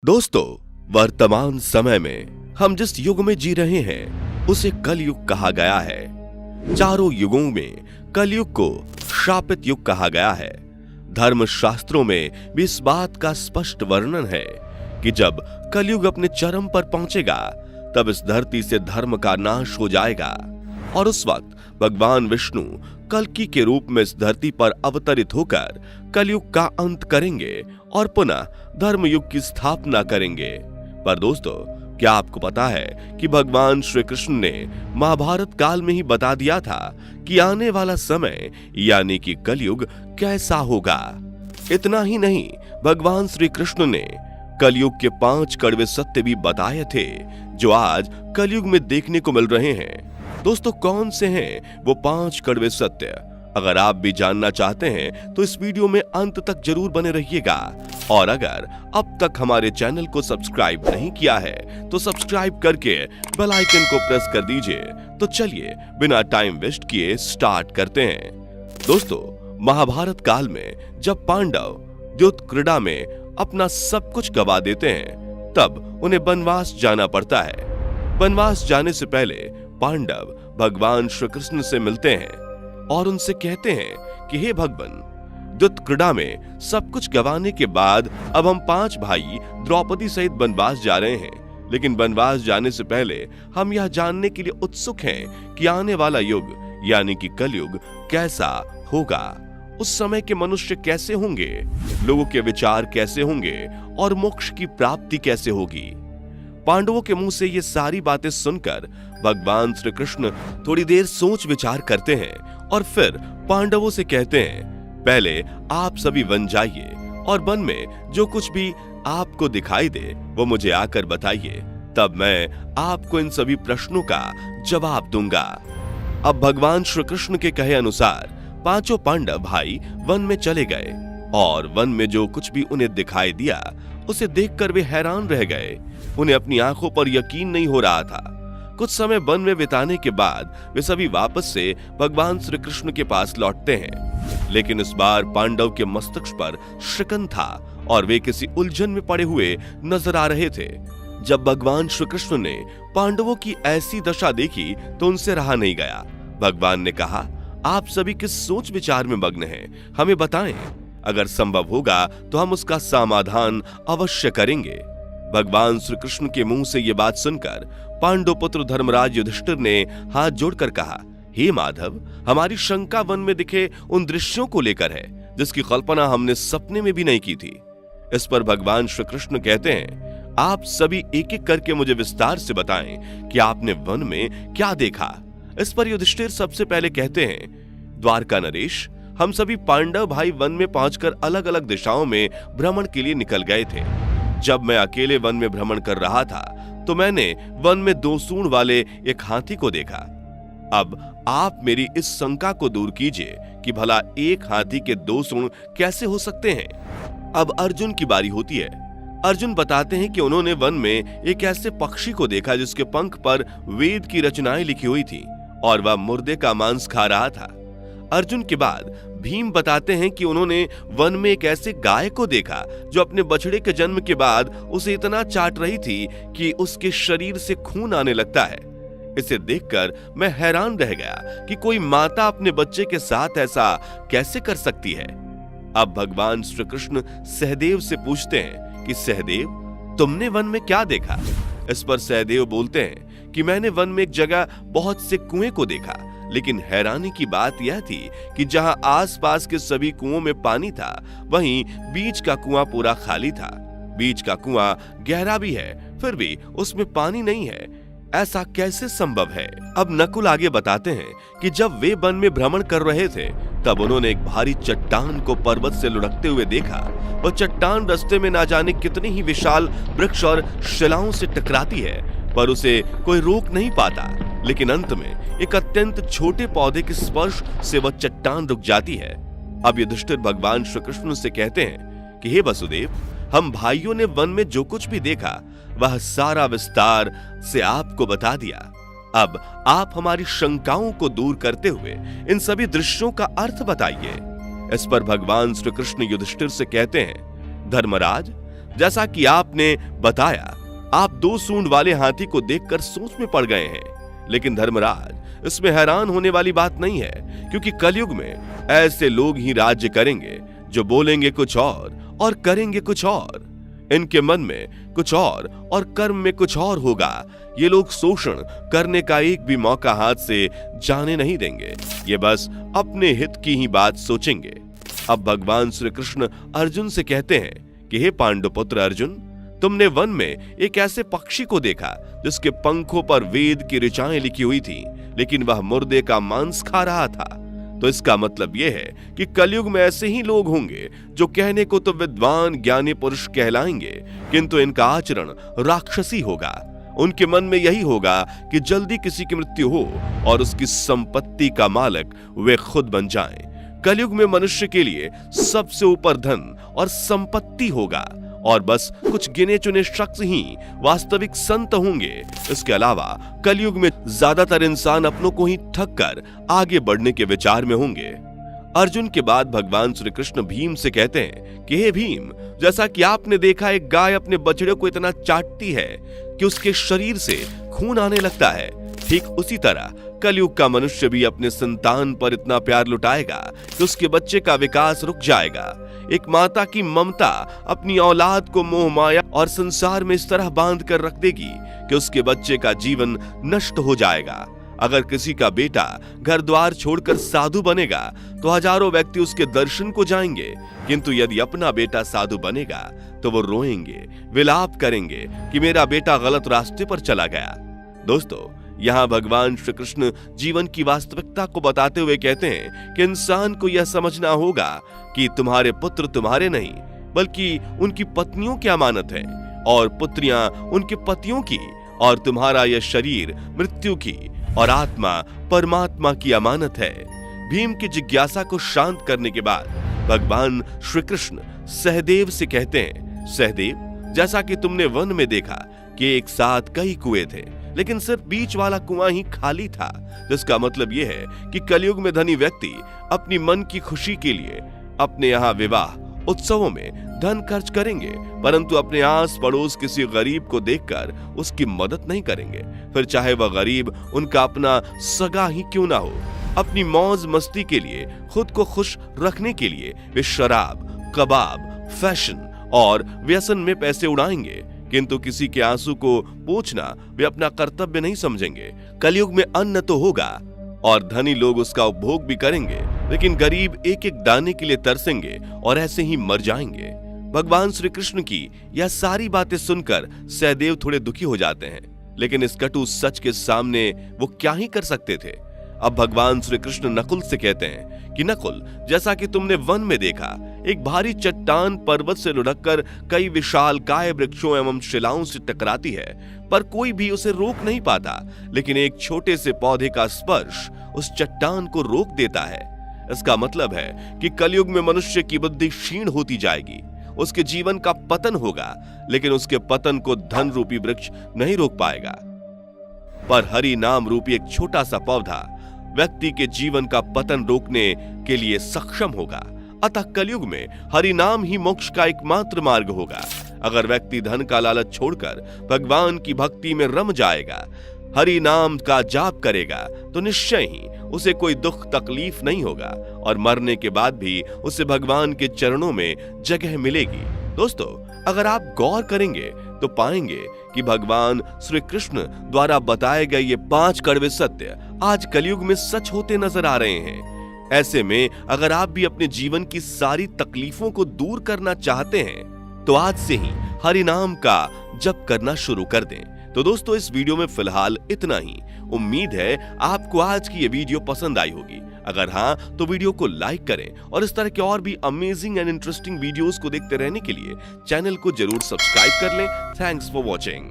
दोस्तों, वर्तमान समय में हम जिस युग में जी रहे हैं उसे कलयुग कहा गया है। चारों युगों में कलयुग को शापित युग कहा गया है। धर्म शास्त्रों में भी इस बात का स्पष्ट वर्णन है कि जब कलयुग अपने चरम पर पहुंचेगा तब इस धरती से धर्म का नाश हो जाएगा और उस वक्त भगवान विष्णु कल्कि के रूप में इस धरती पर अवतरित होकर कलयुग का अंत करेंगे और पुनः धर्म युग की स्थापना करेंगे। पर दोस्तों, क्या आपको पता है कि भगवान श्री कृष्ण ने महाभारत काल में ही बता दिया था कि आने वाला समय यानी कि कलयुग कैसा होगा। इतना ही नहीं, भगवान श्री कृष्ण ने कलयुग के 5 कड़वे सत्य भी बताए थे जो आज कलयुग में देखने को मिल रहे हैं। दोस्तों, कौन से हैं वो 5 कड़वे सत्य? अगर आप भी जानना चाहते हैं तो इस वीडियो में अंत तक जरूर बने रहिएगा और अगर अब तक हमारे चैनल को सब्सक्राइब नहीं किया है तो सब्सक्राइब करके बेल आइकन को प्रेस कर दीजिए। तो चलिए बिना टाइम वेस्ट किए स्टार्ट करते हैं। दोस्तों, महाभारत काल में जब पांडव युद्ध क्रीड़ा में अपना सब कुछ गवा देते हैं तब उन्हें वनवास जाना पड़ता है। वनवास जाने से पहले पांडव भगवान श्री कृष्ण से मिलते हैं और उनसे कहते हैं कि हे भगवान, युद्ध क्रीड़ा में सब कुछ गंवाने के बाद अब हम 5 भाई द्रौपदी सहित वनवास जा रहे हैं। लेकिन वनवास जाने से पहले हम यह जानने के लिए उत्सुक हैं कि आने वाला युग यानी कि कलयुग कैसा होगा। उस समय के मनुष्य कैसे होंगे, लोगों के विचार कैसे होंगे और मोक्ष की प्राप्ति कैसे होगी। पांडवों के मुंह से ये सारी बातें सुनकर भगवान श्री कृष्ण थोड़ी देर सोच विचार करते हैं और फिर पांडवों से कहते हैं, पहले आप सभी वन जाइए और वन में जो कुछ भी आपको दिखाई दे वो मुझे आकर बताइए, तब मैं आपको इन सभी प्रश्नों का जवाब दूंगा। अब भगवान श्री कृष्ण के कहे अनुसार 5 पांडव भाई वन में चले गए और वन में जो कुछ भी उन्हें दिखाई दिया उसे देखकर वे हैरान रह गए। उन्हें अपनी आंखों पर यकीन नहीं हो रहा था। कुछ समय वन में बिताने के बाद वे सभी वापस से भगवान श्री कृष्ण के पास लौटते हैं, लेकिन इस बार पांडव के मस्तक पर शिकन था और वे किसी उलझन में पड़े हुए नजर आ रहे थे। जब भगवान श्री कृष्ण ने पांडवों की ऐसी दशा देखी तो उनसे रहा नहीं गया। भगवान ने कहा, आप सभी किस सोच विचार में मग्न हैं, हमें बताएं। अगर संभव होगा तो हम उसका समाधान अवश्य करेंगे। भगवान श्री कृष्ण के मुंह से यह बात सुनकर पांडव पुत्र धर्मराज युधिष्ठिर ने हाथ जोड़कर कहा, हे माधव, हमारी शंका वन में दिखे उन दृश्यों को लेकर है जिसकी कल्पना हमने सपने में भी नहीं की थी। इस पर भगवान श्री कृष्ण कहते हैं, आप सभी एक एक करके मुझे विस्तार से बताएं कि आपने वन में क्या देखा। इस पर युधिष्ठिर सबसे पहले कहते हैं, द्वारका नरेश, हम सभी पांडव भाई वन में पहुंचकर अलग अलग दिशाओं में भ्रमण के लिए निकल गए थे। जब मैं अकेले वन में भ्रमण कर रहा था तो मैंने वन में 2 सूंड वाले एक हाथी को देखा। अब आप मेरी इस शंका को दूर कीजिए कि भला एक हाथी के 2 सूंड कैसे हो सकते हैं। अब अर्जुन की बारी होती है। अर्जुन बताते हैं कि उन्होंने वन में एक ऐसे पक्षी को देखा जिसके पंख पर वेद की रचनाएं लिखी हुई थी और वह मुर्दे का मांस खा रहा था। अर्जुन के बाद भीम बताते हैं कि उन्होंने वन में एक ऐसे गाय को देखा जो अपने बछड़े के जन्म के बाद उसे इतना चाट रही थी कि उसके शरीर से खून आने लगता है। इसे देखकर मैं हैरान रह गया कि कोई माता अपने बच्चे के साथ ऐसा कैसे कर सकती है। अब भगवान श्री कृष्ण सहदेव से पूछते हैं कि सहदेव, तुमने वन में क्या देखा। इस पर सहदेव बोलते हैं कि मैंने वन में एक जगह बहुत से कुएं को देखा, लेकिन हैरानी की बात यह थी कि जहां आसपास के सभी कुओं में पानी था वहीं बीच का कुआं पूरा खाली था। बीच का कुआं गहरा भी है फिर भी उसमें पानी नहीं है। ऐसा कैसे संभव है। अब नकुल आगे बताते हैं कि जब वे वन में भ्रमण कर रहे थे तब उन्होंने एक भारी चट्टान को पर्वत से लुढ़कते हुए देखा। वह चट्टान रास्ते में ना जाने कितनी ही विशाल वृक्ष और शिलाओं से टकराती है पर उसे कोई रोक नहीं पाता, लेकिन अंत में एक अत्यंत छोटे पौधे के स्पर्श से वह चट्टान रुक जाती है। अब युधिष्ठिर भगवान श्री कृष्ण से कहते हैं कि हे वसुदेव, हम भाइयों ने वन में जो कुछ भी देखा वह सारा विस्तार से आपको बता दिया। अब आप हमारी शंकाओं को दूर करते हुए इन सभी दृश्यों का अर्थ बताइए। इस पर भगवान श्री कृष्ण युधिष्ठिर से कहते हैं, धर्मराज, जैसा कि आपने बताया, आप 2 सूंड वाले हाथी को देखकर सोच में पड़ गए हैं। लेकिन धर्मराज, इसमें हैरान होने वाली बात नहीं है, क्योंकि कलयुग में ऐसे लोग ही राज्य करेंगे जो बोलेंगे कुछ और करेंगे कुछ और। इनके मन में कुछ और कर्म में कुछ और होगा। ये लोग शोषण करने का एक भी मौका हाथ से जाने नहीं देंगे। ये बस अपने हित की ही बात सोचेंगे। अब भगवान श्री कृष्ण अर्जुन से कहते हैं कि हे पांडुपुत्र अर्जुन, तुमने वन में एक ऐसे पक्षी को देखा जिसके पंखों पर वेद की ऋचाएं लिखी हुई थी, लेकिन वह मुर्दे का मांस खा रहा था। तो इसका मतलब यह है कि कलयुग में ऐसे ही लोग होंगे जो कहने को तो विद्वान ज्ञानी पुरुष कहलाएंगे, किंतु इनका आचरण राक्षसी होगा। उनके मन में यही होगा कि जल्दी किसी की मृत्यु हो और उसकी संपत्ति का मालिक वे खुद बन जाएं। कलयुग में मनुष्य के लिए सबसे ऊपर धन और संपत्ति होगा और बस कुछ गिने चुने शख्स ही वास्तविक संत होंगे। इसके अलावा कलयुग में ज्यादातर इंसान अपनों को ही ठग कर आगे बढ़ने के विचार में होंगे। अर्जुन के बाद भगवान श्री कृष्ण भीम से कहते हैं कि हे भीम, जैसा कि आपने देखा एक गाय अपने बछड़े को इतना चाटती है कि उसके शरीर से खून आने लगता है, ठीक उसी तरह कलयुग का मनुष्य भी अपने संतान पर इतना प्यार लुटाएगा कि उसके बच्चे का विकास रुक जाएगा। एक माता की ममता अपनी औलाद को मोह माया और संसार में इस तरह बांध कर रख देगी कि उसके बच्चे का जीवन नष्ट हो जाएगा। अगर किसी का बेटा घर द्वार छोड़कर साधु बनेगा तो हजारों व्यक्ति उसके दर्शन को जाएंगे, किंतु यदि अपना बेटा साधु बनेगा तो वो रोएंगे, विलाप करेंगे कि मेरा बेटा गलत रास्ते पर चला गया। दोस्तों, यहाँ भगवान श्री कृष्ण जीवन की वास्तविकता को बताते हुए कहते हैं कि इंसान को यह समझना होगा कि तुम्हारे पुत्र तुम्हारे नहीं बल्कि उनकी पत्नियों की अमानत है, और पुत्रियां उनके पतियों की, और तुम्हारा यह शरीर मृत्यु की और आत्मा परमात्मा की अमानत है। भीम की जिज्ञासा को शांत करने के बाद भगवान श्री कृष्ण सहदेव से कहते हैं, सहदेव, जैसा कि तुमने वन में देखा कि एक साथ कई कुएं थे, लेकिन सिर्फ बीच वाला कुआं ही खाली था, जिसका मतलब यह है कि कलयुग में धनी व्यक्ति अपनी मन की खुशी के लिए अपने यहाँ विवाह उत्सवों में धन खर्च करेंगे, परंतु अपने आस पड़ोस किसी गरीब को देखकर उसकी मदद नहीं करेंगे, फिर चाहे वह गरीब उनका अपना सगा ही क्यों ना हो। अपनी मौज मस्ती के लिए, खुद को खुश रखने के लिए वे शराब, कबाब, फैशन और व्यसन में पैसे उड़ाएंगे, किंतु किसी के आंसू को पोंछना वे अपना कर्तव्य नहीं समझेंगे। कलयुग में अन्न तो होगा और धनी लोग उसका उपभोग भी करेंगे, लेकिन गरीब एक एक दाने के लिए तरसेंगे और ऐसे ही मर जाएंगे। भगवान श्री कृष्ण की यह सारी बातें सुनकर सहदेव थोड़े दुखी हो जाते हैं, लेकिन इस कटु सच के सामने वो क्या ही कर सकते थे। अब भगवान श्री कृष्ण नकुल से कहते हैं कि नकुल, जैसा कि तुमने वन में देखा, एक भारी चट्टान पर्वत से लुढ़ककर कई विशालकाय वृक्षों एवं शिलाओं से टकराती है, पर कोई भी उसे रोक नहीं पाता, लेकिन एक छोटे से पौधे का स्पर्श उस चट्टान को रोक देता है। इसका मतलब है कि कलयुग में मनुष्य की बुद्धि क्षीण होती जाएगी, उसके जीवन का पतन होगा, लेकिन उसके पतन को धन रूपी वृक्ष नहीं रोक पाएगा, पर हरि नाम रूपी एक छोटा सा पौधा व्यक्ति के जीवन का पतन रोकने के लिए सक्षम होगा। अतः कलयुग में हरि नाम ही मोक्ष का एकमात्र मार्ग होगा। अगर व्यक्ति धन का लालच छोड़कर भगवान की भक्ति में रम जाएगा, हरि नाम का जाप करेगा, तो निश्चय ही उसे कोई दुख तकलीफ नहीं होगा और मरने के बाद भी उसे भगवान के चरणों में जगह मिलेगी। दोस्तों, अगर आप गौर करेंगे तो पाएंगे कि भगवान श्री कृष्ण द्वारा बताए गए ये 5 कड़वे सत्य आज कलयुग में सच होते नजर आ रहे हैं। ऐसे में अगर आप भी अपने जीवन की सारी तकलीफों को दूर करना चाहते हैं तो आज से ही हरि नाम का जप करना शुरू कर दें। तो दोस्तों, इस वीडियो में फिलहाल इतना ही। उम्मीद है आपको आज की ये वीडियो पसंद आई होगी। अगर हाँ, तो वीडियो को लाइक करें और इस तरह के और भी अमेजिंग एंड इंटरेस्टिंग वीडियोस को देखते रहने के लिए चैनल को जरूर सब्सक्राइब कर लें। Thanks for watching.